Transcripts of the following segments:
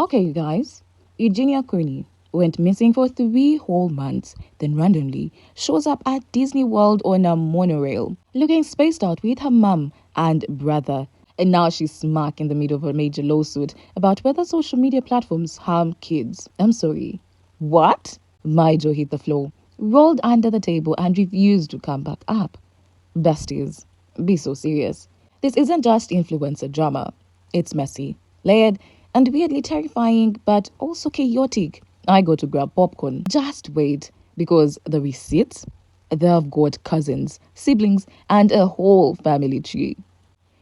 Okay, you guys. Eugenia Cooney went missing for 3 whole months, then randomly shows up at Disney World on a monorail, looking spaced out with her mum and brother. And now she's smack in the middle of a major lawsuit about whether social media platforms harm kids. I'm sorry. What? My jaw hit the floor, rolled under the table, and refused to come back up. Besties, be so serious. This isn't just influencer drama. It's messy, layered, and weirdly terrifying, but also chaotic. I go to grab popcorn. Just wait, because the receipts, they've got cousins, siblings, and a whole family tree.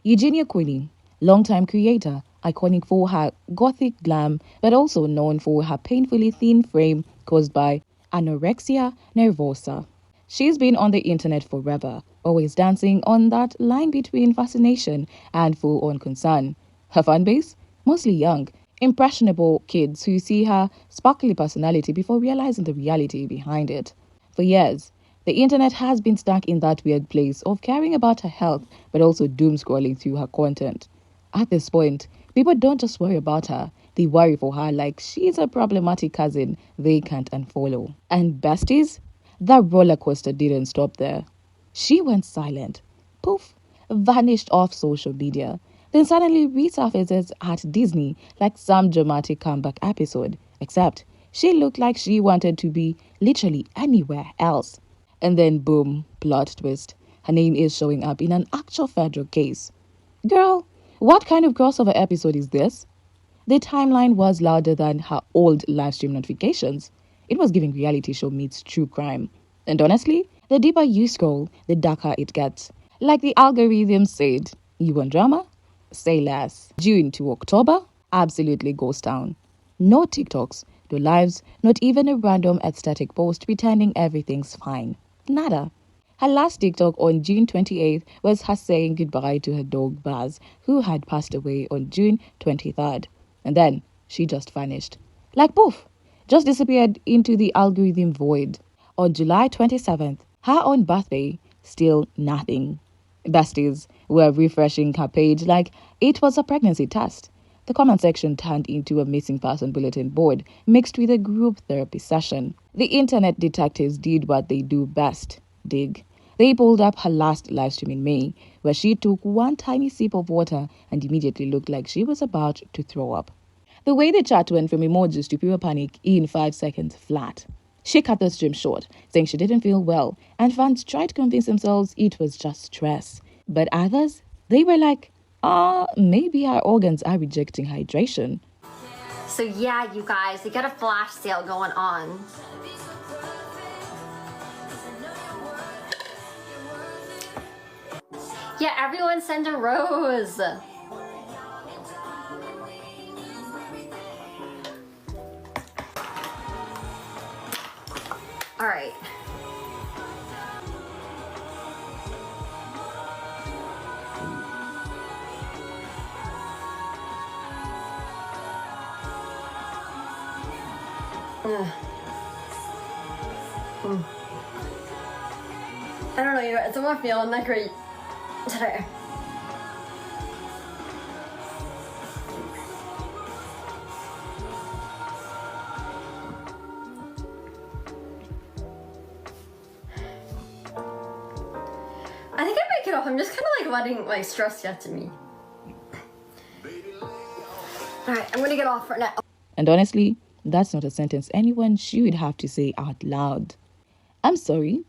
Eugenia Cooney, longtime creator, iconic for her gothic glam, but also known for her painfully thin frame caused by anorexia nervosa. She's been on the internet forever, always dancing on that line between fascination and full-on concern. Her fan base? Mostly young, impressionable kids who see her sparkly personality before realizing the reality behind it. For years, the internet has been stuck in that weird place of caring about her health but also doom scrolling through her content. At this point, people don't just worry about her, they worry for her like she's a problematic cousin they can't unfollow. And besties? The roller coaster didn't stop there. She went silent. Poof, vanished off social media. Then suddenly resurfaces at Disney like some dramatic comeback episode. Except she looked like she wanted to be literally anywhere else. And then boom, plot twist. Her name is showing up in an actual federal case. Girl, what kind of crossover episode is this? The timeline was louder than her old livestream notifications. It was giving reality show meets true crime. And honestly, the deeper you scroll, the darker it gets. Like the algorithm said, you want drama? Say less. June to October? Absolutely ghost town. No TikToks, no lives, not even a random aesthetic post pretending everything's fine. Nada. Her last TikTok on June 28th was her saying goodbye to her dog Baz, who had passed away on June 23rd. And then she just vanished. Like poof, just disappeared into the algorithm void. On July 27th, her own birthday, still nothing. Besties were refreshing her page like it was a pregnancy test. The comment section turned into a missing person bulletin board mixed with a group therapy session. The internet detectives did what they do best, dig. They pulled up her last livestream in May, where she took one tiny sip of water and immediately looked like she was about to throw up. The way the chat went from emojis to pure panic in 5 seconds flat. She cut the stream short, saying she didn't feel well, and fans tried to convince themselves it was just stress. But others, they were like, maybe our organs are rejecting hydration. So yeah, you guys, they got a flash sale going on. Yeah, everyone send a rose. All right. I don't know, you guys, I'm not feeling that great today. I think I might get off. I'm just kind of like letting stress get to me. Alright, I'm gonna get off for now. And honestly, that's not a sentence anyone should have to say out loud. I'm sorry.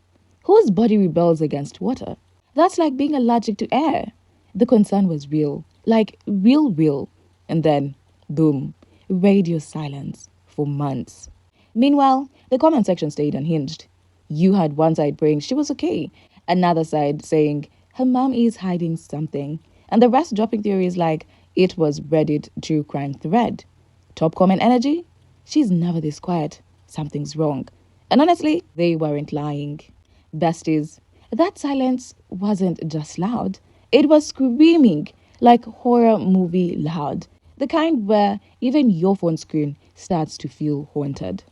Whose body rebels against water? That's like being allergic to air. The concern was real. Like real. And then, boom, radio silence for months. Meanwhile, the comment section stayed unhinged. You had one side praying she was okay, another side saying her mom is hiding something, and the rest dropping theories like it was Reddit true crime thread. Top comment energy? She's never this quiet. Something's wrong. And honestly, they weren't lying. Besties, that silence wasn't just loud. It was screaming, like horror movie loud. The kind where even your phone screen starts to feel haunted.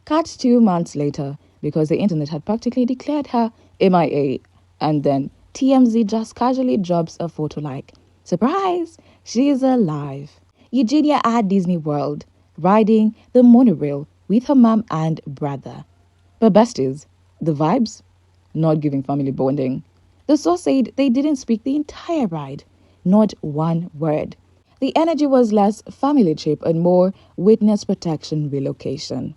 Cut 2 months later, because the internet had practically declared her MIA, and then TMZ just casually drops a photo like, surprise, she's alive. Eugenia at Disney World, riding the monorail with her mom and brother. But besties, the vibes? Not giving family bonding. The source said they didn't speak the entire ride, not one word. The energy was less family trip and more witness protection relocation.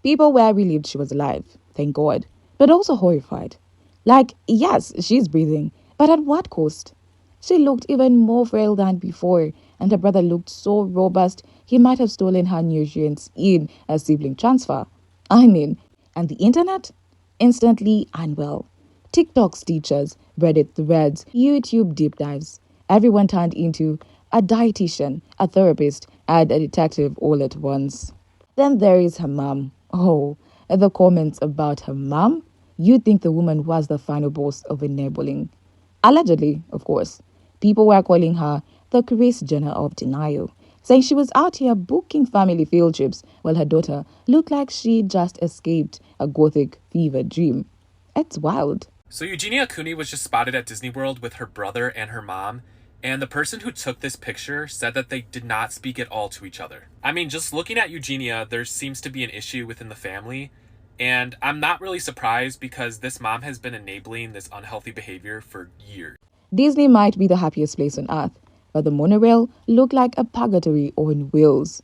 People were relieved she was alive, thank God, but also horrified. Like, yes, she's breathing, but at what cost? She looked even more frail than before, and her brother looked so robust he might have stolen her nutrients in a sibling transfer. I mean, and the internet? Instantly unwell. TikTok's teachers, Reddit threads, YouTube deep dives. Everyone turned into a dietitian, a therapist, and a detective all at once. Then there is her mom. Oh, and the comments about her mom? You'd think the woman was the final boss of enabling. Allegedly, of course. People were calling her the Chris Jenner of denial, saying she was out here booking family field trips while her daughter looked like she just escaped a gothic fever dream. It's wild. So Eugenia Cooney was just spotted at Disney World with her brother and her mom, and the person who took this picture said that they did not speak at all to each other. I mean, just looking at Eugenia, there seems to be an issue within the family, and I'm not really surprised because this mom has been enabling this unhealthy behavior for years. Disney might be the happiest place on earth, but the monorail looked like a purgatory on wheels.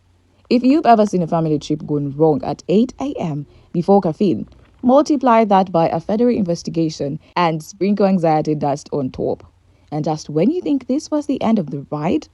If you've ever seen a family trip gone wrong at 8 a.m. before caffeine, multiply that by a federal investigation and sprinkle anxiety dust on top. And just when you think this was the end of the ride,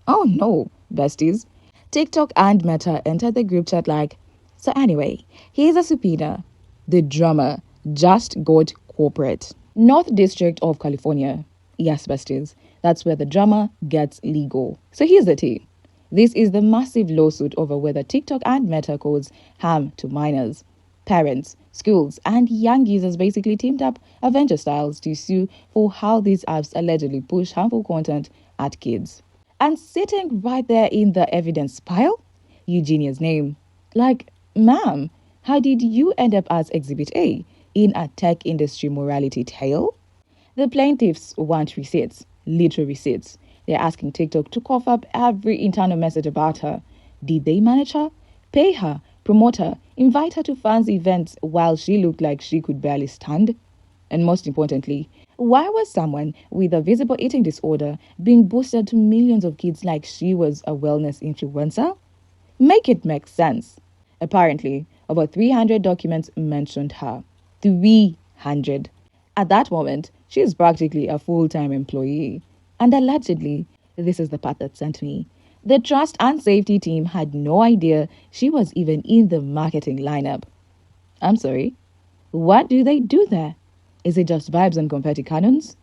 oh no, besties. TikTok and Meta entered the group chat like, so anyway, here's a subpoena. The drama just got corporate. North District of California. Yes, besties, that's where the drama gets legal. So here's the tea. This is the massive lawsuit over whether TikTok and Meta cause harm to minors. Parents, schools, and young users basically teamed up Avenger styles to sue for how these apps allegedly push harmful content at kids. And sitting right there in the evidence pile, Eugenia's name. Like, ma'am, how did you end up as Exhibit A in a tech industry morality tale? The plaintiffs want receipts, literal receipts. They're asking TikTok to cough up every internal message about her. Did they manage her? Pay her? Promote her? Invite her to fans' events while she looked like she could barely stand? And most importantly, why was someone with a visible eating disorder being boosted to millions of kids like she was a wellness influencer? Make it make sense. Apparently, over 300 documents mentioned her. 300. At that moment, she is practically a full-time employee. And allegedly, this is the part that sent me. The trust and safety team had no idea she was even in the marketing lineup. I'm sorry. What do they do there? Is it just vibes and confetti cannons?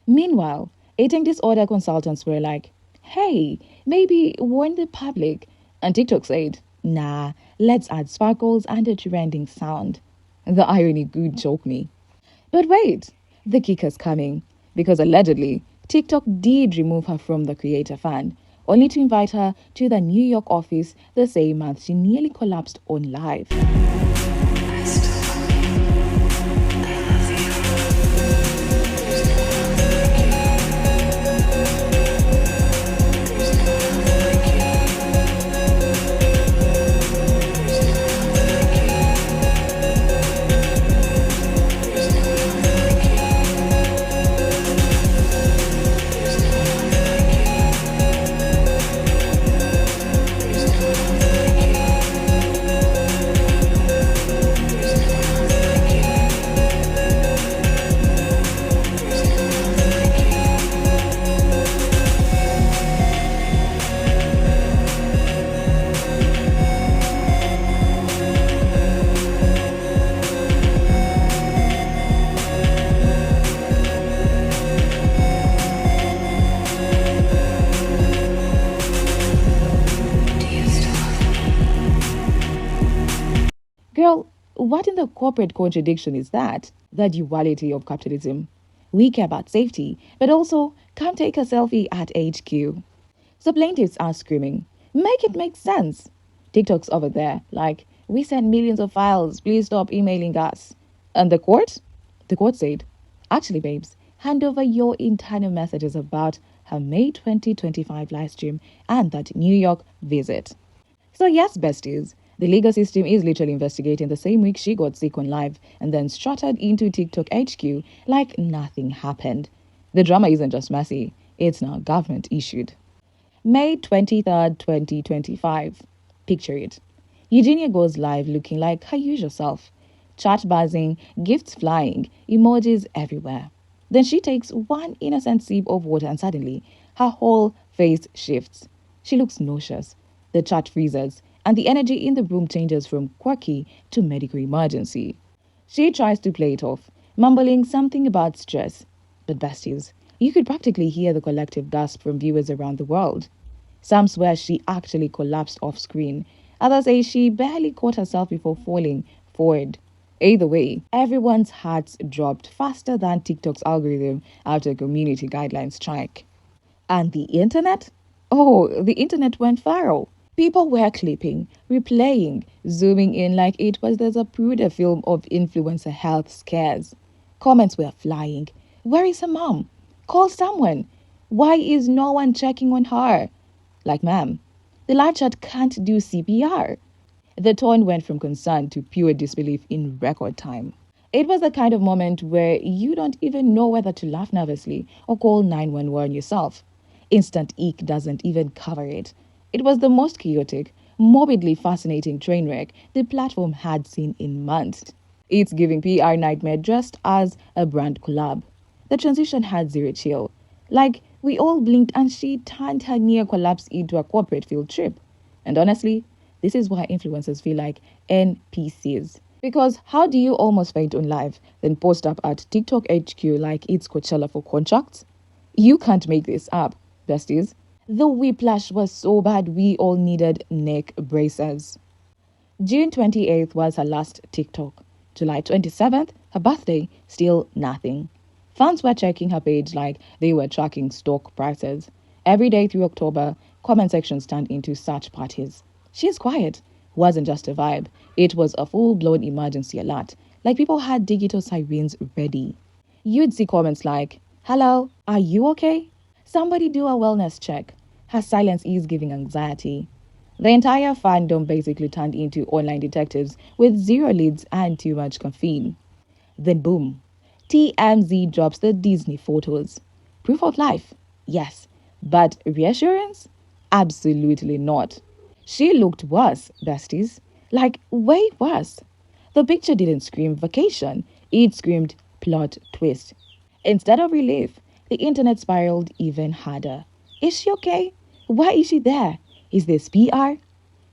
Meanwhile, eating disorder consultants were like, hey, maybe warn the public. And TikTok said, nah, let's add sparkles and a trending sound. The irony could choke me. But wait, the kicker's coming. Because allegedly, TikTok did remove her from the creator fund, only to invite her to the New York office the same month she nearly collapsed on live. Girl, what in the corporate contradiction is that? The duality of capitalism. We care about safety, but also can't take a selfie at HQ. So plaintiffs are screaming, make it make sense. TikTok's over there, like, we sent millions of files, please stop emailing us. And the court? The court said, actually, babes, hand over your internal messages about her May 2025 live stream and that New York visit. So yes, besties, the legal system is literally investigating the same week she got sick on live and then strutted into TikTok HQ like nothing happened. The drama isn't just messy, it's now government issued. May 23rd, 2025. Picture it. Eugenia goes live looking like her usual self. Chat buzzing, gifts flying, emojis everywhere. Then she takes one innocent sip of water and suddenly her whole face shifts. She looks nauseous. The chat freezes and the energy in the room changes from quirky to medical emergency. She tries to play it off, mumbling something about stress. But besties, you could practically hear the collective gasp from viewers around the world. Some swear she actually collapsed off screen. Others say she barely caught herself before falling forward. Either way, everyone's hearts dropped faster than TikTok's algorithm after community guidelines strike. And the internet? Oh, the internet went viral. People were clipping, replaying, zooming in like it was the Zapruder film of influencer health scares. Comments were flying. Where is her mom? Call someone. Why is no one checking on her? Like, ma'am, the live chat can't do CPR. The tone went from concern to pure disbelief in record time. It was the kind of moment where you don't even know whether to laugh nervously or call 911 yourself. Instant Eek doesn't even cover it. It was the most chaotic, morbidly fascinating train wreck the platform had seen in months. It's giving PR nightmare dressed as a brand collab. The transition had zero chill. Like, we all blinked and she turned her near collapse into a corporate field trip. And honestly, this is why influencers feel like NPCs. Because how do you almost faint on live, then post up at TikTok HQ like it's Coachella for contracts? You can't make this up, besties. The whiplash was so bad we all needed neck braces. June 28th was her last TikTok. July 27th, her birthday, still nothing. Fans were checking her page like they were tracking stock prices. Every day through October, comment sections turned into search parties. She's quiet wasn't just a vibe. It was a full-blown emergency alert. Like people had digital sirens ready. You'd see comments like, hello, are you okay? Somebody do a wellness check. Her silence is giving anxiety. The entire fandom basically turned into online detectives with zero leads and too much caffeine. Then boom, TMZ drops the Disney photos. Proof of life? Yes. But reassurance? Absolutely not. She looked worse, besties. Like, way worse. The picture didn't scream vacation. It screamed plot twist. Instead of relief, the internet spiraled even harder. Is she okay? Why is she there? Is this PR?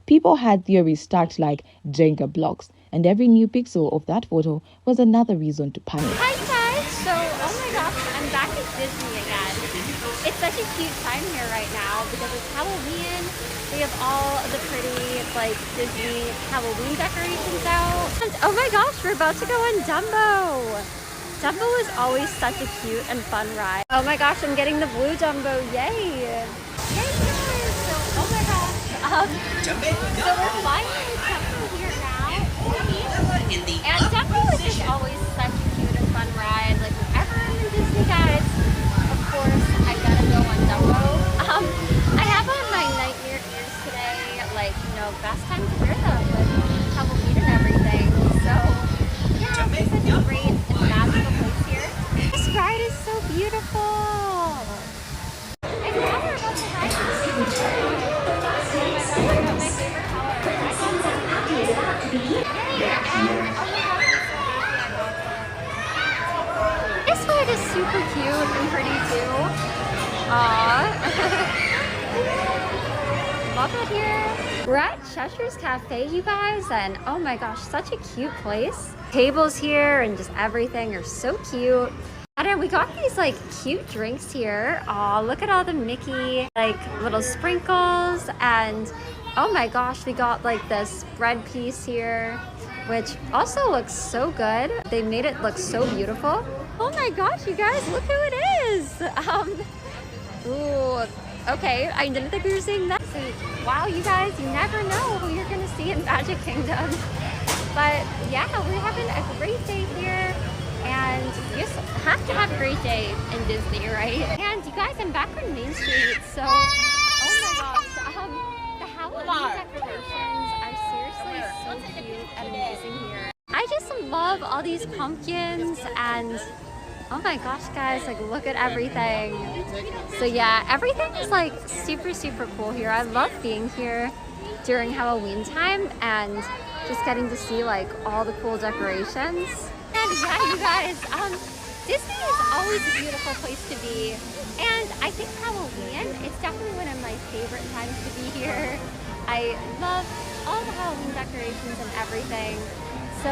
People had theories stacked like Jenga blocks, and every new pixel of that photo was another reason to panic. Hi guys! So, oh my gosh, I'm back at Disney again. It's such a cute time here right now because it's Halloween. We have all the pretty, like, Disney Halloween decorations out. And oh my gosh, we're about to go on Dumbo! Dumbo is always such a cute and fun ride. Oh my gosh, I'm getting the blue Dumbo, yay! Yay guys! So, oh my gosh, so we're flying with Dumbo here now. And Dumbo is just always such a cute and fun ride. Like, whenever I'm in Disney, guys, of course, I gotta go on Dumbo. I have on my nightmare ears today, like, you know, best time to wear them with Halloween and everything. So, yeah, it's such a great and magical place here. This ride is so beautiful. And now we're about to ride this. Oh my gosh, I got my favorite color. I got this. Yay! And, oh my gosh, it's so easy. I love it. This ride is super cute and pretty too. Aww. Love it here. We're at Cheshire's Cafe, you guys, and oh my gosh, such a cute place. Tables here and just everything are so cute. And then we got these like cute drinks here. Aw, look at all the Mickey like little sprinkles, and oh my gosh, we got like this bread piece here, which also looks so good. They made it look so beautiful. Oh my gosh, you guys, look who it is. Ooh, okay, I didn't think we were seeing that. So, wow, you guys, you never know who you're gonna see in Magic Kingdom. But yeah, we're having a great day here, and you just have to have a great day in Disney, right? And you guys, I'm back on Main Street, so oh my gosh, the Halloween decorations are seriously so cute and amazing here. I just love all these pumpkins, and oh my gosh, guys, like look at everything. So yeah, everything is like super, super cool here. I love being here during Halloween time and just getting to see like all the cool decorations. And yeah, you guys, Disney is always a beautiful place to be. And I think Halloween is definitely one of my favorite times to be here. I love all the Halloween decorations and everything. So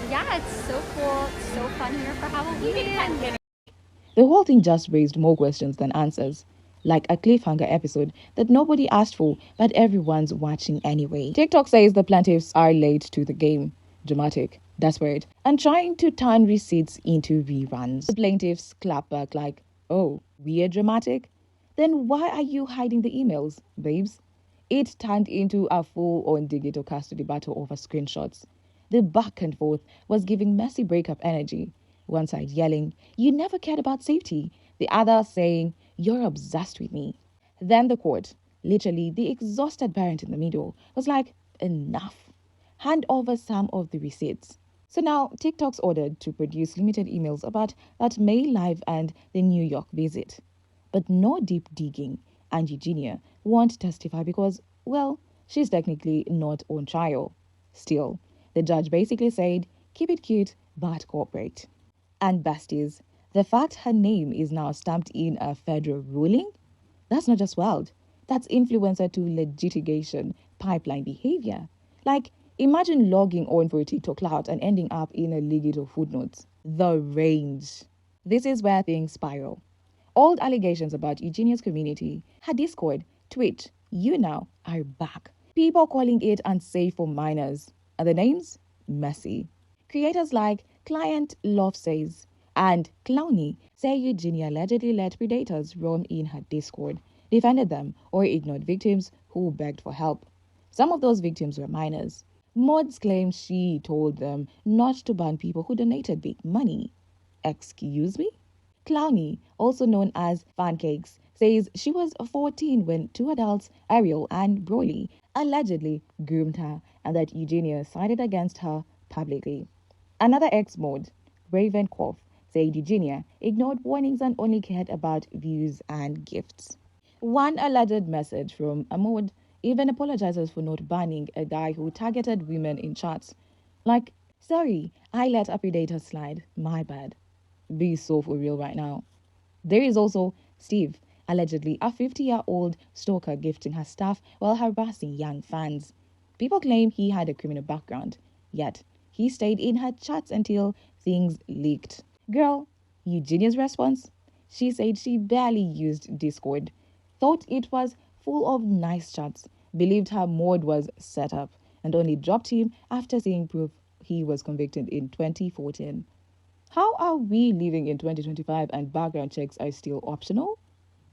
yeah, it's so cool, it's so fun here for Halloween. The whole thing just raised more questions than answers. Like a cliffhanger episode that nobody asked for, but everyone's watching anyway. TikTok says the plaintiffs are late to the game. Dramatic, desperate, and trying to turn receipts into reruns. The plaintiffs clap back like, oh, we're dramatic? Then why are you hiding the emails, babes? It turned into a full-on digital custody battle over screenshots. The back and forth was giving messy breakup energy. One side yelling, you never cared about safety. The other saying, you're obsessed with me. Then the court, literally the exhausted parent in the middle, was like, enough. Hand over some of the receipts. So now TikTok's ordered to produce limited emails about that May live and the New York visit. But no deep digging, and Eugenia won't testify because, well, she's technically not on trial. Still, the judge basically said, keep it cute, but cooperate. And besties, the fact her name is now stamped in a federal ruling? That's not just wild. That's influencer to litigation pipeline behavior. Like, imagine logging on for a TikTok clout and ending up in a legal footnotes. The range. This is where things spiral. Old allegations about Eugenia's community, her Discord, Twitch, you now are back. People calling it unsafe for minors. And the names? Messy. Creators like Client Love Says and Clowny say Eugenia allegedly let predators roam in her Discord, defended them, or ignored victims who begged for help. Some of those victims were minors. Mods claim she told them not to ban people who donated big money. Excuse me? Clowny, also known as Pancakes, says she was 14 when two adults, Ariel and Broly, allegedly groomed her and that Eugenia sided against her publicly. Another ex-mod, Ravencroft, said Eugenia ignored warnings and only cared about views and gifts. One alleged message from a mod even apologizes for not banning a guy who targeted women in chats. Like, sorry, I let a predator slide, my bad. Be so for real right now. There is also Steve, allegedly a 50-year-old stalker gifting her stuff while harassing young fans. People claim he had a criminal background, yet he stayed in her chats until things leaked. Girl, Eugenia's response? She said she barely used Discord, thought it was full of nice chats, believed her mod was set up, and only dropped him after seeing proof he was convicted in 2014. How are we living in 2025 and background checks are still optional?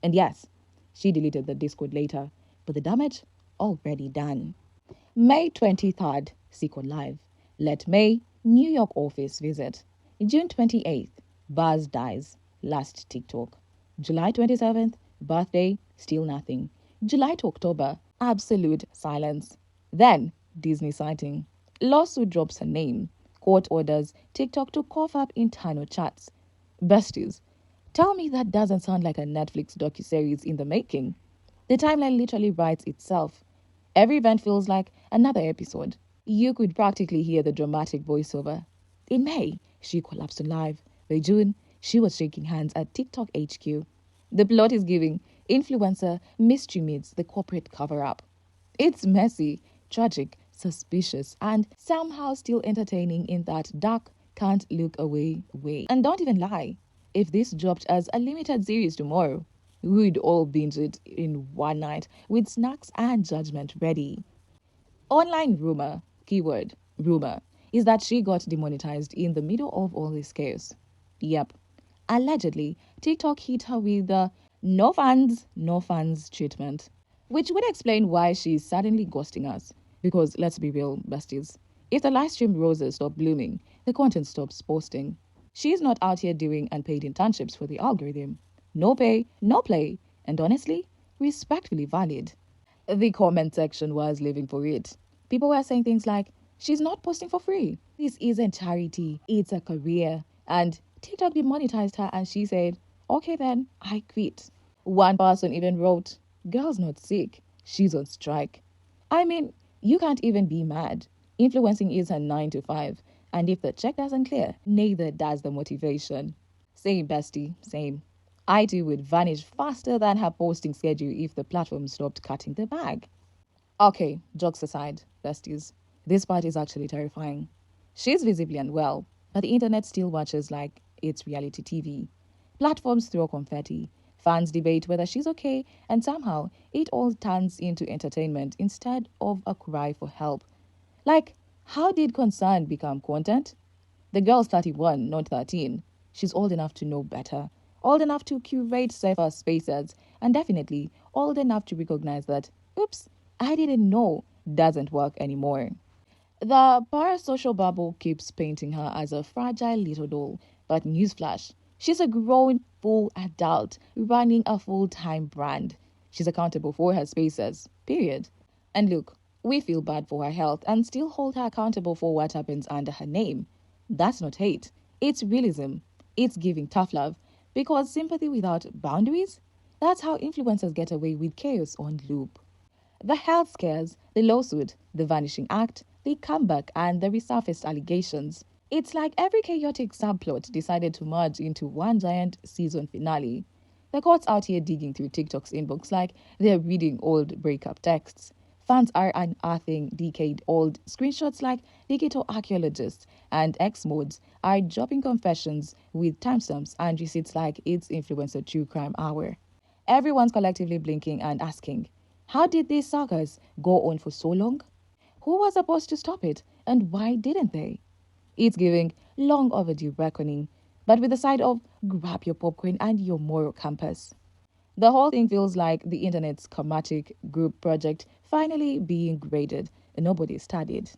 And yes, she deleted the Discord later, but the damage already done. May 23rd, Secret Live. Let May, New York office visit. June 28th, Buzz dies. Last TikTok. July 27th, birthday, still nothing. July to October, absolute silence. Then, Disney sighting. Lawsuit drops her name. Court orders TikTok to cough up internal chats. Besties, tell me that doesn't sound like a Netflix docuseries in the making. The timeline literally writes itself. Every event feels like another episode. You could practically hear the dramatic voiceover. In May, she collapsed live. By June, she was shaking hands at TikTok HQ. The plot is giving influencer mystery meets the corporate cover-up. It's messy, tragic, suspicious, and somehow still entertaining in that dark, can't look away way. And don't even lie, if this dropped as a limited series tomorrow, we'd all binge it in one night with snacks and judgment ready. Online rumor, keyword, rumor, is that she got demonetized in the middle of all this chaos. Yep. Allegedly, TikTok hit her with the no fans, no fans treatment, which would explain why she's suddenly ghosting us. Because let's be real, besties. If the live stream roses stop blooming, the content stops posting. She's not out here doing unpaid internships for the algorithm. No pay, no play, and honestly, respectfully valid. The comment section was living for it. People were saying things like, she's not posting for free. This isn't charity, it's a career. And TikTok demonetized her and she said, okay then, I quit. One person even wrote, girl's not sick, she's on strike. I mean, you can't even be mad. Influencing is her 9 to 5. And if the check doesn't clear, neither does the motivation. Same, bestie, same. I too would vanish faster than her posting schedule if the platform stopped cutting the bag. Okay, jokes aside, besties, this part is actually terrifying. She's visibly unwell, but the internet still watches like it's reality TV. Platforms throw confetti, fans debate whether she's okay, and somehow it all turns into entertainment instead of a cry for help. Like, how did concern become content? The girl's 31, not 13. She's old enough to know better, old enough to curate safer spaces, and definitely old enough to recognize that, oops, I didn't know, doesn't work anymore. The parasocial bubble keeps painting her as a fragile little doll, but newsflash, she's a grown, full adult running a full-time brand. She's accountable for her spaces, period. And look, we feel bad for her health and still hold her accountable for what happens under her name. That's not hate, it's realism. It's giving tough love, because sympathy without boundaries? That's how influencers get away with chaos on loop. The health scares, the lawsuit, the vanishing act, the comeback, and the resurfaced allegations. It's like every chaotic subplot decided to merge into one giant season finale. The courts out here digging through TikTok's inbox like they're reading old breakup texts. Fans are unearthing decade-old screenshots like digital archaeologists, and ex-mods are dropping confessions with timestamps and receipts like it's influencer true crime hour. Everyone's collectively blinking and asking, how did these sagas go on for so long? Who was supposed to stop it, and why didn't they? It's giving long overdue reckoning, but with the side of grab your popcorn and your moral compass. The whole thing feels like the internet's karmatic group project finally being graded and nobody studied.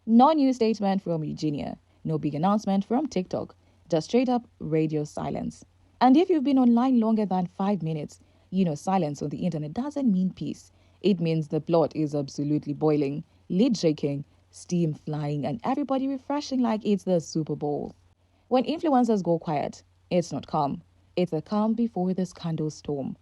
No new statement from Eugenia, no big announcement from TikTok, just straight up radio silence. And if you've been online longer than 5 minutes, you know silence on the internet doesn't mean peace. It means the plot is absolutely boiling, lid shaking, steam flying, and everybody refreshing like it's the Super Bowl. When influencers go quiet, it's not calm. It's a calm before the scandal storm.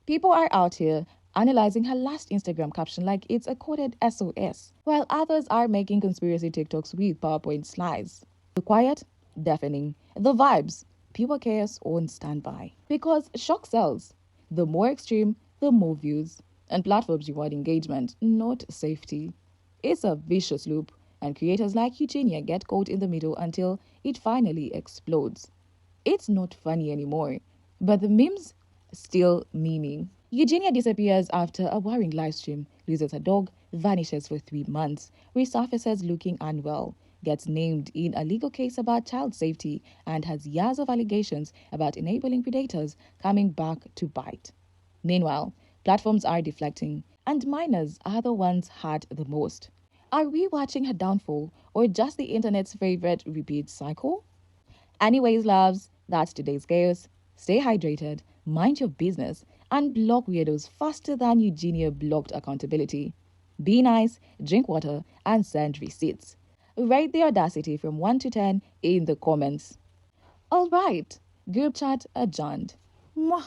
People are out here analyzing her last Instagram caption like it's a coded SOS, while others are making conspiracy TikToks with PowerPoint slides. The quiet, deafening. The vibes, pure chaos on standby. Because shock sells. The more extreme, the more views. And platforms reward engagement, not safety. It's a vicious loop, and creators like Eugenia get caught in the middle until it finally explodes. It's not funny anymore, but the memes still memeing. Eugenia disappears after a worrying livestream, loses her dog, vanishes for 3 months, resurfaces looking unwell, gets named in a legal case about child safety, and has years of allegations about enabling predators coming back to bite. Meanwhile, platforms are deflecting, and minors are the ones hurt the most. Are we watching her downfall, or just the internet's favorite repeat cycle? Anyways, loves, that's today's chaos. Stay hydrated, mind your business, and block weirdos faster than Eugenia blocked accountability. Be nice, drink water, and send receipts. Rate the audacity from 1 to 10 in the comments. Alright, group chat adjourned. Mwah.